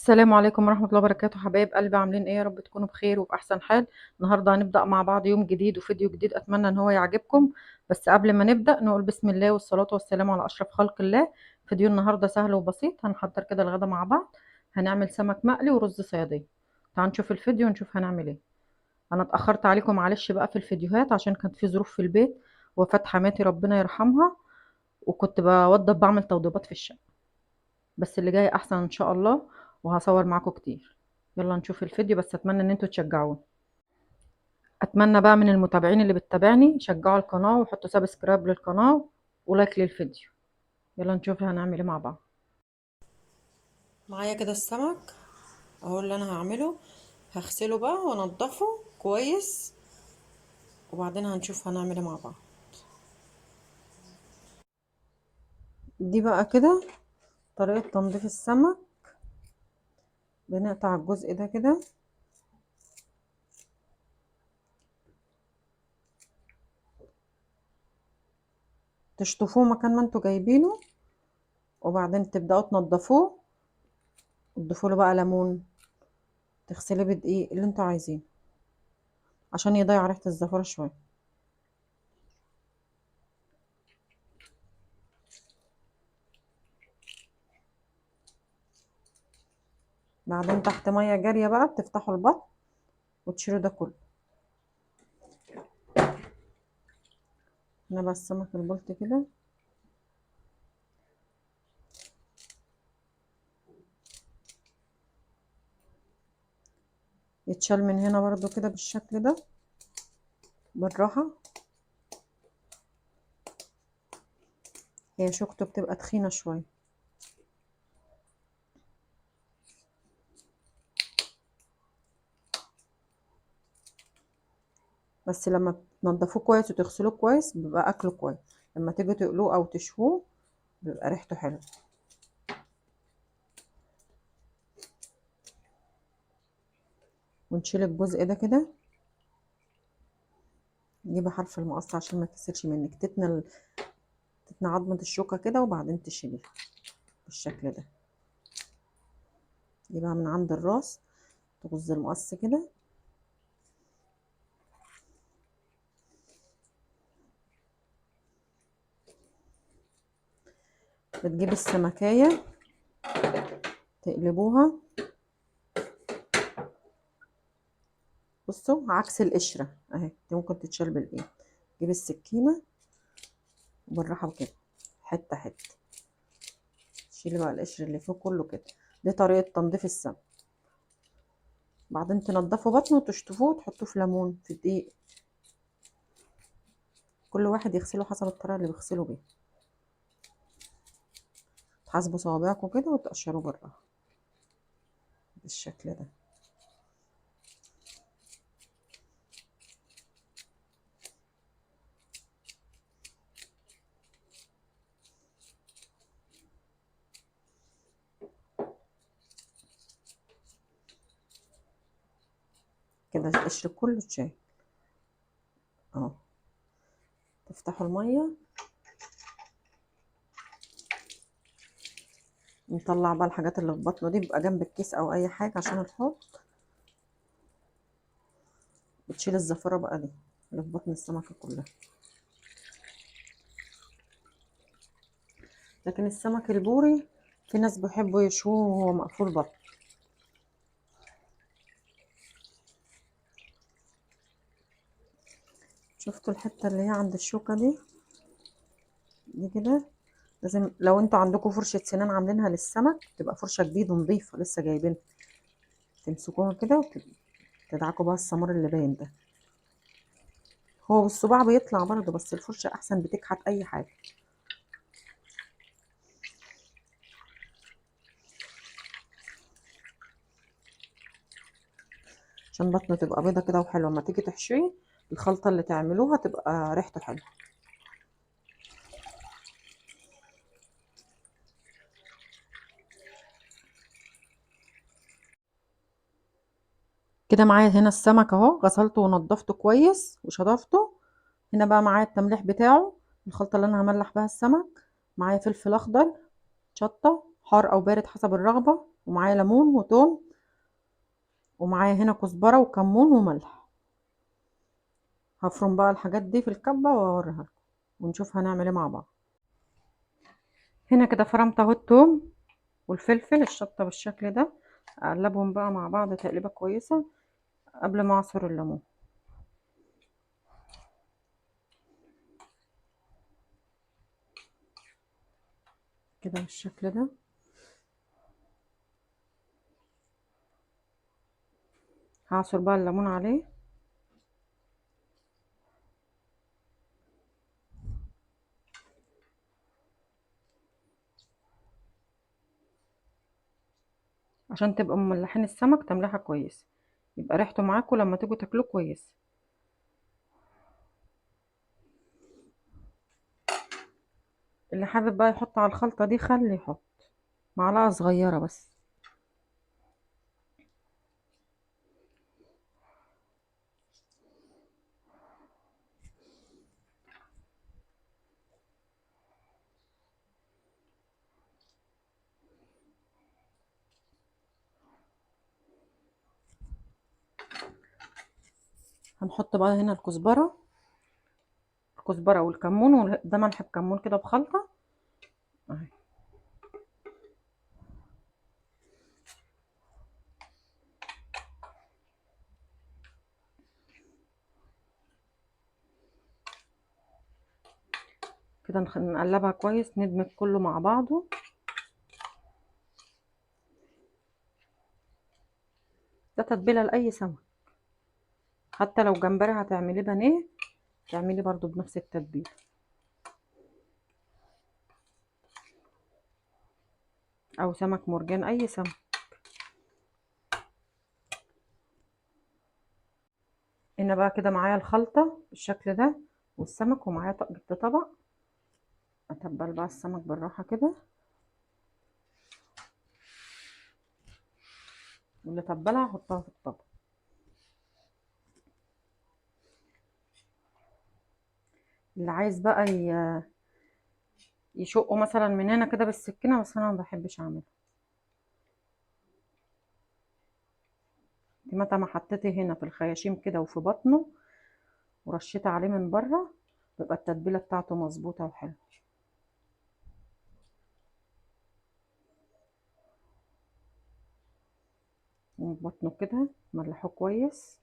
السلام عليكم ورحمة الله وبركاته، حبايب قلبي، عاملين ايه؟ يا رب تكونوا بخير وفي احسن حال. النهارده هنبدأ مع بعض يوم جديد وفيديو جديد، اتمنى ان هو يعجبكم. بس قبل ما نبدأ نقول بسم الله والصلاة والسلام على اشرف خلق الله. فيديو النهارده سهل وبسيط، هنحضر كده الغدا مع بعض. هنعمل سمك مقلي ورز صيادية. تعالوا نشوف الفيديو ونشوف هنعمل ايه. انا اتأخرت عليكم معلش بقى في الفيديوهات عشان كانت في ظروف في البيت، وفاة حماتي ربنا يرحمها، وكنت بوضب بعمل توضيبات في الشقة. بس اللي جاي احسن ان شاء الله، وهصور معاكم كتير. يلا نشوف الفيديو، بس اتمنى ان انتوا تشجعوني. اتمنى بقى من المتابعين اللي بتتابعني شجعوا القناة وحطوا سبسكرايب للقناة ولايك للفيديو. يلا نشوف هنعمل ايه مع بعض. معايا كده السمك اهو اللي انا هعمله. هغسله بقى وانضفه كويس، وبعدين هنشوف هنعمل ايه مع بعض. دي بقى كده طريقة تنظيف السمك. بنقطع الجزء ده كده، تشطفوه مكان ما انتوا جايبينه، وبعدين تبدأوا تنضفوه وتضيفوا له بقى ليمون. تغسليه بدقيق اللي انتوا عايزينه عشان يضيع ريحة الزفارة شوية. بعدين تحت مية جارية بقى بتفتحوا البطن وتشيلوا ده كله. هنا بقى السمك البلطي كده يتشال من هنا برضو كده بالشكل ده بالراحة. هي شوكته بتبقى تخينة شوية. بس لما تنضفوه كويس وتغسلوه كويس بيبقى اكله كويس. لما تيجوا تقلوه او تشووه بيبقى ريحته حلوه. ونشيل الجزء ده كده، نجيب حرف المقص عشان ما تكسرش منك. تتنى عظمة الشوكة كده وبعدين تشيليها بالشكل ده. تجيبها من عند الراس، تغز المقص كده. بتجيب السمكية تقلبوها، بصوا عكس القشرة اهي، دي ممكن تتشال بالايد. تجيب السكينة وبالراحة كده حتة حتة، تشيلي بقى القشر اللي فيه كله كده. دي طريقة تنظيف السمك. بعدين تنضفوا بطنه وتشطفوه وتحطوه في ليمون في دقيق. كل واحد يغسله حسب الطريقة اللي بيغسله بيها. تحاسبوا صوابعكم كده وتقشروه بالراحة بالشكل ده. كده القشر كله اتشال اهو. تفتحوا المية، نطلع بقى الحاجات اللي في بطنه دي، بيبقى جنب الكيس او اي حاجة عشان الحوض. بتشيل الزفرة بقى دي اللي في بطن السمكة كلها. لكن السمك البوري في ناس بيحبوا يشووه وهو مقفول بطن. شفتوا الحتة اللي هي عند الشوكة دي كده؟ لازم لو انتوا عندكم فرشة سنان عاملينها للسمك تبقى فرشة جديدة نظيفة لسه جايبينها، تمسكوها كده وتدعكوا بقى السمار اللي باين ده. هو بالصباع بيطلع برضه، بس الفرشة احسن بتكحت اي حاجة. عشان بطنه تبقى بيضة كده وحلوة، لما تيجي تحشيه الخلطة اللي تعملوها تبقى ريحته حلوة. كده معايا هنا السمك اهو، غسلته ونضفته كويس وشطفته. هنا بقى معايا التمليح بتاعه، الخلطة اللي انا هملح بها السمك. معايا فلفل اخضر، شطة، حار او بارد حسب الرغبة. ومعايا ليمون وتوم، ومعايا هنا كزبرة وكمون وملح. هفرم بقى الحاجات دي في الكبة واوريها لكم ونشوف هنعمل ايه مع بعض. هنا كده فرمت اهو التوم والفلفل الشطة بالشكل ده. اقلبهم بقى مع بعض تقليبة كويسة قبل ما اعصر الليمون كده بالشكل ده. هعصر بقى الليمون عليه. عشان تبقى مملحين السمك تملحة كويس، يبقى ريحته معاكم لما تيجوا تاكلوه كويس. اللي حابب بقى يحط على الخلطة دي خل يحط معلقة صغيرة بس. هنحط بقى هنا الكزبرة والكمون، وده ملح بكمون كده بخلطة اهي. كده نقلبها كويس، ندمج كله مع بعضه. ده تتبيلة لأي سمك، حتى لو جمبري هتعمليه بانيه تعملي برضو بنفس التتبيله، او سمك مرجان اي سمك. هنا بقى كده معايا الخلطه بالشكل ده والسمك، ومعايا جبت طبق اتبل بقى السمك بالراحه كده، واللي تبلها احطها في الطبق. اللي عايز بقى يشقه مثلا من هنا كده بالسكينه، بس انا ما بحبش اعمله. دي متى ما حطيتي هنا في الخياشيم كده وفي بطنه ورشيت عليه من بره، بيبقى التتبيله بتاعته مظبوطه وحلوه. من بطنه كده ملحوه كويس.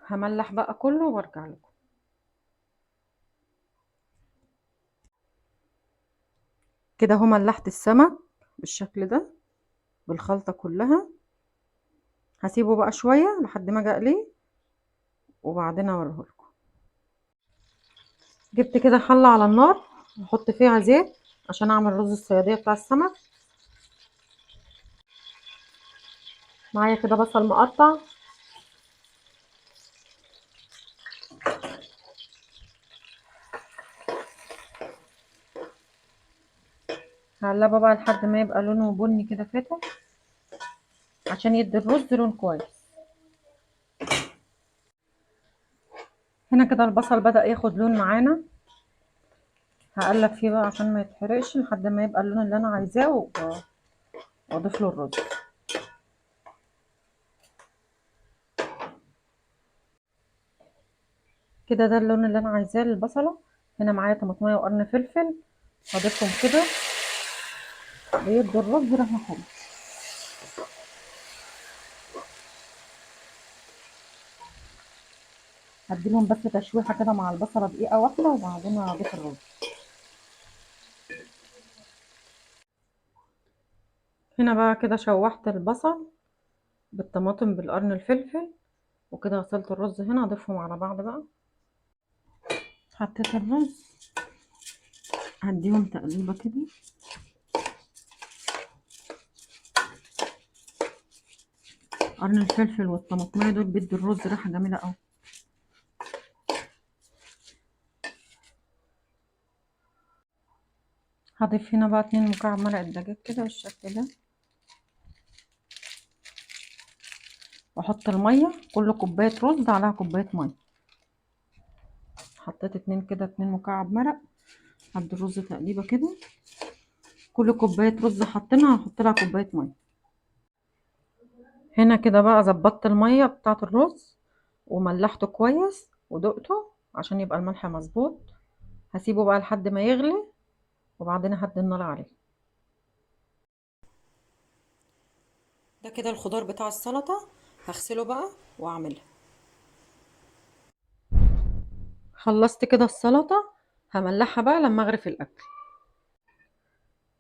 هملح بقى كله وارجع لكم. كده هو ملحت السمك بالشكل ده بالخلطة كلها. هسيبه بقى شوية لحد ما اجي اقليه وبعدين اوريهولكم. جبت كده حلة على النار واحط فيها زيت عشان اعمل رز الصيادية بتاع السمك. معايا كده بصل مقطع، هقلبه بقى لحد ما يبقى لونه بني كده فاتح عشان يدي الرز لون كويس. هنا كده البصل بدأ ياخد لون معانا، هقلب فيه بقى عشان ما يتحرقش لحد ما يبقى اللون اللي انا عايزاه واضيف له الرز. كده ده اللون اللي انا عايزاه للبصله. هنا معايا طماطميه وقرن فلفل هضيفهم كده بيدوا الرز ريحه حلوه. هديلهم بس تشويحه كده مع البصله دقيقه واحده وبعدين هضيف الرز. هنا بقى كده شوحت البصل بالطماطم بالقرن الفلفل، وكده غسلت الرز. هنا هضيفهم على بعض بقى. حطيت الرز هديهم تقليبه كده. قرن الفلفل والطماطميه دول بيدوا الرز ريحه جميله قوي. هضيف هنا بقى 2 مكعب مرق دجاج كده بالشكل ده، واحط الميه، كل كوبايه رز عليها كوبايه ميه. حطيت 2 مكعب مرق. هدي الرز تقليبه كده، كل كوبايه رز حطينا هنحط لها كوبايه ميه. هنا كده بقى ظبطت الميه بتاعه الرز وملحته كويس ودقته عشان يبقى الملح مظبوط. هسيبه بقى لحد ما يغلي وبعدين هدي النار عليه. ده كده الخضار بتاع السلطه، هغسله بقى واعملها. خلصت كده السلطه، هملحها بقى لما اغرف الاكل.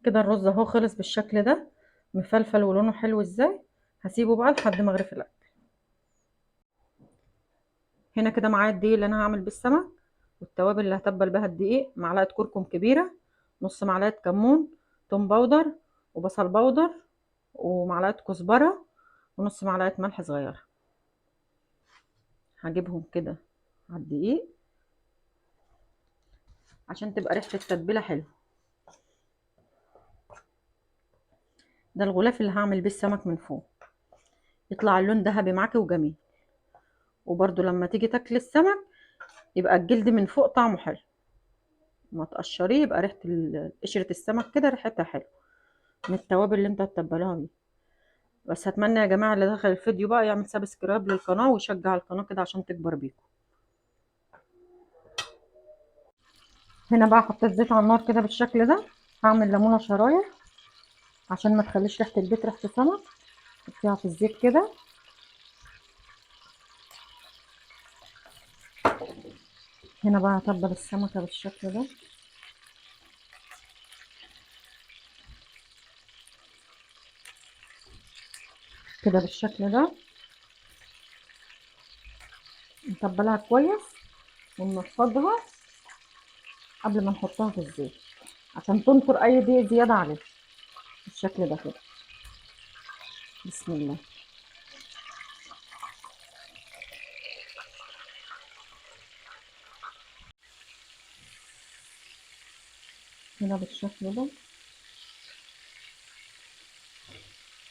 كده الرز اهو خلص بالشكل ده، مفلفل ولونه حلو ازاي. هسيبه بقى لحد ما اغرف الاكل. هنا كده معايا الدقيق اللي انا هعمل بيه السمك، والتوابل اللي هتبل بها الدقيق: معلقه كركم كبيره، نص معلقه كمون، توم باودر وبصل باودر ومعلقه كزبره ونص معلقه ملح صغيره. هجيبهم كده على الدقيق عشان تبقى ريحه التتبيله حلوه. ده الغلاف اللي هعمل بيه السمك من فوق، يطلع اللون ذهبي معاكي وجميل. وبرده لما تيجي تاكلي السمك يبقى الجلد من فوق طعمه حلو، ما تقشريه يبقى ريحه قشره السمك كده ريحتها حلو من التوابل اللي انت هتتبلها بيه. بس اتمنى يا جماعه اللي دخل الفيديو بقى يعمل سبسكرايب للقناه ويشجع القناه كده عشان تكبر بيكم. هنا بقى حطيت زيت على النار كده بالشكل ده. هعمل ليمونه شرايح عشان ما تخليش ريحه البيت ريحه سمك. حطيها في الزيت كده. هنا بقى هتبل السمكه بالشكل ده كده بالشكل ده، نتبلها كويس وننفضها قبل ما نحطها في الزيت عشان تنطر اي دقيق زياده عليها بالشكل ده كده. بسم الله. هنا بالشكل ده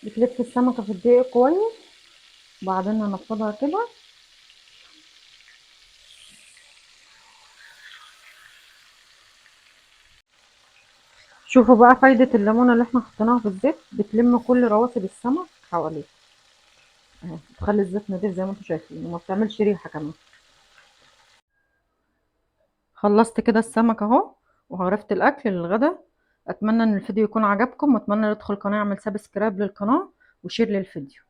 بتلف السمكه في الدقيق كويس وبعدين ننفضها كده. شوفوا بقى فايدة الليمونة اللي احنا حطيناها في الزيت، بتلم كل رواسب السمك حواليه اهي، بتخلي الزيت نضيف زي ما انتم شايفين وما بتعملش ريحة كمان. خلصت كده السمك اهو وعرفت الاكل للغدا. اتمنى ان الفيديو يكون عجبكم، واتمنى يدخل القناة يعمل سبسكرايب للقناة وشير للفيديو.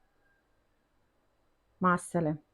مع السلامة.